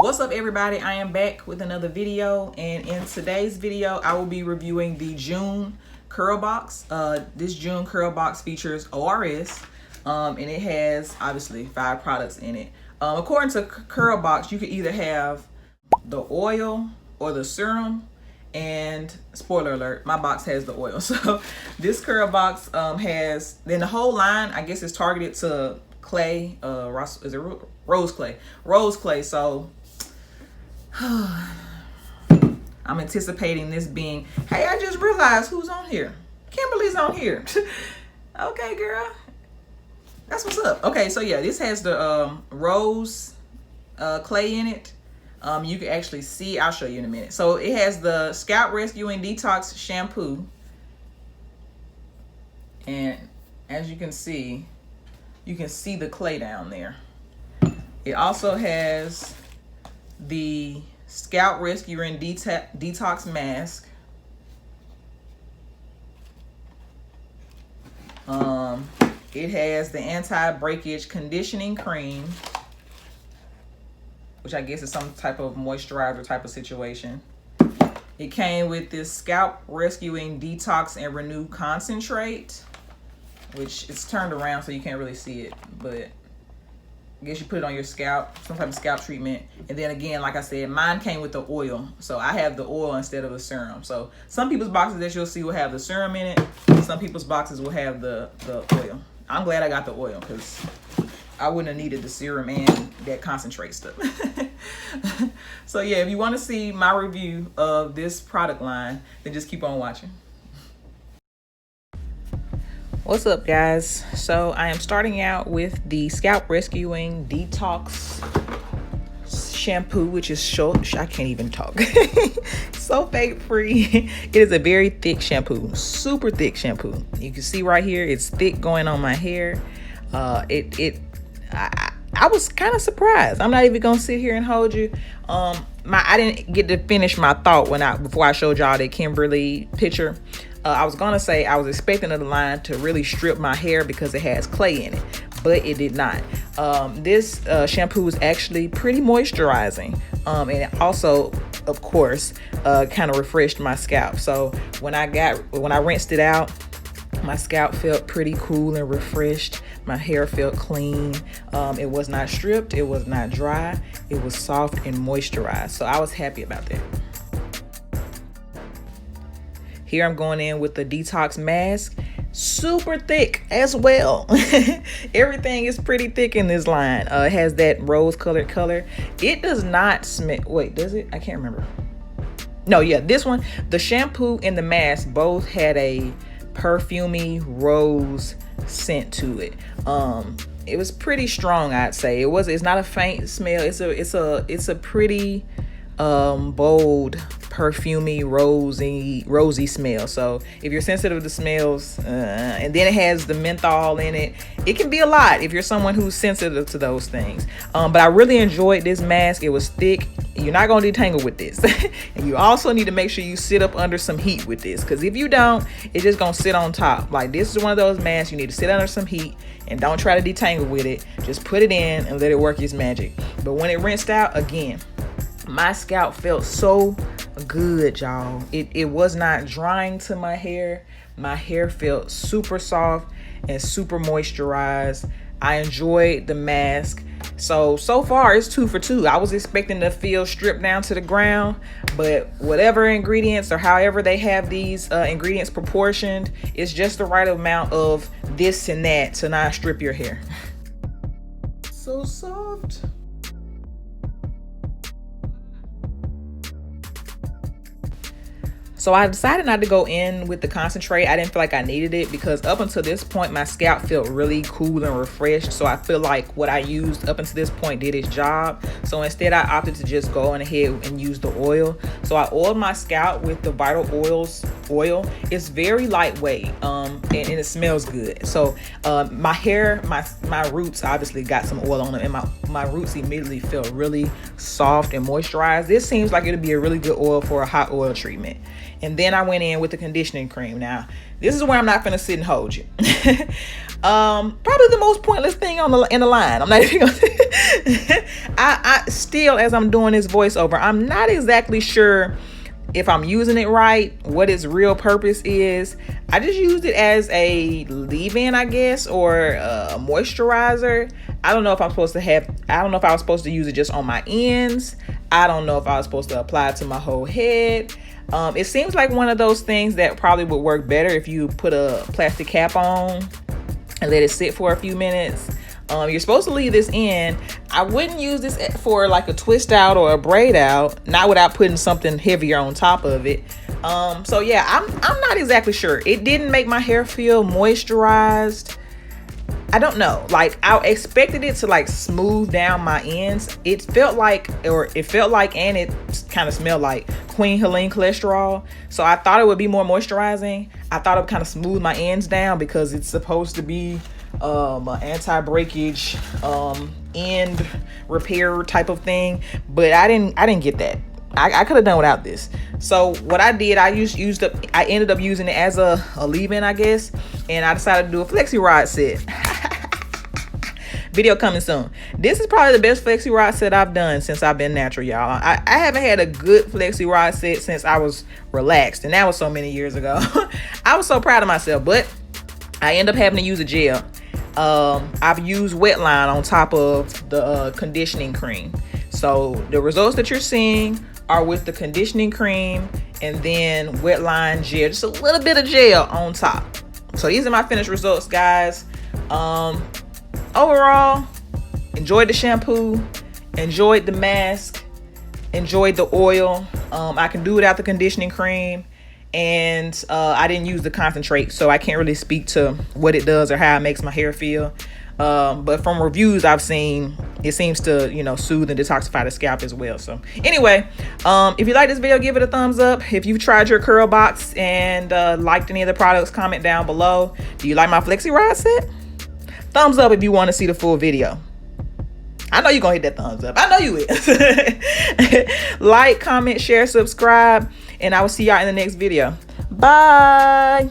What's up, everybody? I am back with another video, and in today's video I will be reviewing the June Curlbox. This June Curlbox features ORS, and it has obviously 5 products in it. According to Curlbox, you could either have the oil or the serum, and spoiler alert, my box has the oil. So this Curlbox has, then the whole line I guess is targeted to clay, is it rose clay? Rose clay. So I'm anticipating this being, hey, I just realized who's on here. Kimberly's on here. Okay, girl, that's what's up. Okay, so yeah, this has the rose clay in it. You can actually see, I'll show you in a minute. So it has the Scalp Rescue and Detox shampoo, and as you can see the clay down there. It also has the Scalp Rescue and Detox mask. It has the anti-breakage conditioning cream, which I guess is some type of moisturizer type of situation. It came with this Scalp Rescuing Detox and Renew Concentrate, which is turned around so you can't really see it, but I guess you put it on your scalp, some type of scalp treatment. And then again, like I said, mine came with the oil, so I have the oil instead of the serum. So some people's boxes that you'll see will have the serum in it. Some people's boxes will have the oil. I'm glad I got the oil because I wouldn't have needed the serum and that concentrate stuff. So yeah, if you want to see my review of this product line, then just keep on watching. What's up, guys? So I am starting out with the Scalp Rescuing Detox shampoo, which is short. I can't even talk. Sulfate free. It is a very thick shampoo, super thick shampoo. You can see right here, it's thick going on my hair. I was kind of surprised. I'm not even gonna sit here and hold you. I didn't get to finish my thought before I showed y'all that Kimberly picture. I was gonna say I was expecting the line to really strip my hair because it has clay in it, but it did not. This shampoo is actually pretty moisturizing, and it also, of course, kind of refreshed my scalp. So when I rinsed it out, my scalp felt pretty cool and refreshed. My hair felt clean. It was not stripped, it was not dry, it was soft and moisturized. So I was happy about that. Here I'm going in with the Detox mask, super thick as well. Everything is pretty thick in this line. It has that rose colored color. It does not smell, wait, does it? I can't remember. No, yeah, this one, the shampoo and the mask both had a perfumey rose scent to it. It was pretty strong, I'd say. It's not a faint smell. It's a pretty bold, perfumey, rosy smell. So if you're sensitive to smells, and then it has the menthol in it, it can be a lot if you're someone who's sensitive to those things. But I really enjoyed this mask. It was thick. You're not gonna detangle with this. And you also need to make sure you sit up under some heat with this, because if you don't, it's just gonna sit on top. Like, this is one of those masks you need to sit under some heat, and don't try to detangle with it. Just put it in and let it work its magic. But when it rinsed out, again, my scalp felt so good, y'all. It was not drying to my hair. My hair felt super soft and super moisturized. I enjoyed the mask. So far it's 2 for 2. I was expecting to feel stripped down to the ground, but whatever ingredients or however they have these ingredients proportioned, it's just the right amount of this and that to not strip your hair. So soft. So I decided not to go in with the concentrate. I didn't feel like I needed it because up until this point, my scalp felt really cool and refreshed. So I feel like what I used up until this point did its job. So instead, I opted to just go on ahead and use the oil. So I oiled my scalp with the Vital Oils oil. It's very lightweight, and it smells good. So my hair, my roots obviously got some oil on them, and my roots immediately felt really soft and moisturized. This seems like it'd be a really good oil for a hot oil treatment. and then I went in with the conditioning cream. Now, this is where I'm not gonna sit and hold you. Probably the most pointless thing in the line. I'm not even gonna I still, as I'm doing this voiceover, I'm not exactly sure if I'm using it right, what its real purpose is. I just used it as a leave-in, I guess, or a moisturizer. I don't know if I was supposed to use it just on my ends. I don't know if I was supposed to apply it to my whole head. It seems like one of those things that probably would work better if you put a plastic cap on and let it sit for a few minutes. You're supposed to leave this in. I wouldn't use this for like a twist out or a braid out, not without putting something heavier on top of it. So yeah, I'm not exactly sure. It didn't make my hair feel moisturized. I don't know. Like, I expected it to like smooth down my ends. It felt like, and it kind of smelled like Queen Helene cholesterol. So I thought it would be more moisturizing. I thought it would kind of smooth my ends down because it's supposed to be an anti-breakage end repair type of thing, but I didn't get that. I could have done without this. So what I did, I ended up using it as a leave-in, I guess, and I decided to do a Flexirod set. Video coming soon. This is probably the best Flexirod set I've done since I've been natural, y'all. I haven't had a good Flexirod set since I was relaxed, and that was so many years ago. I was so proud of myself, but I end up having to use a gel. I've used wet line on top of the conditioning cream. So the results that you're seeing are with the conditioning cream and then wet line gel, just a little bit of gel on top. So these are my finished results, guys. Overall, enjoyed the shampoo, enjoyed the mask, enjoyed the oil. I can do without the conditioning cream, and I didn't use the concentrate, so I can't really speak to what it does or how it makes my hair feel. But from reviews I've seen, it seems to, soothe and detoxify the scalp as well. So anyway, if you like this video, give it a thumbs up. If you've tried your Curlbox and liked any of the products, comment down below. Do you like my Flexirod set? Thumbs up if you want to see the full video. I know you're gonna hit that thumbs up. I know you will. Like, comment, share, subscribe, and I will see y'all in the next video. Bye.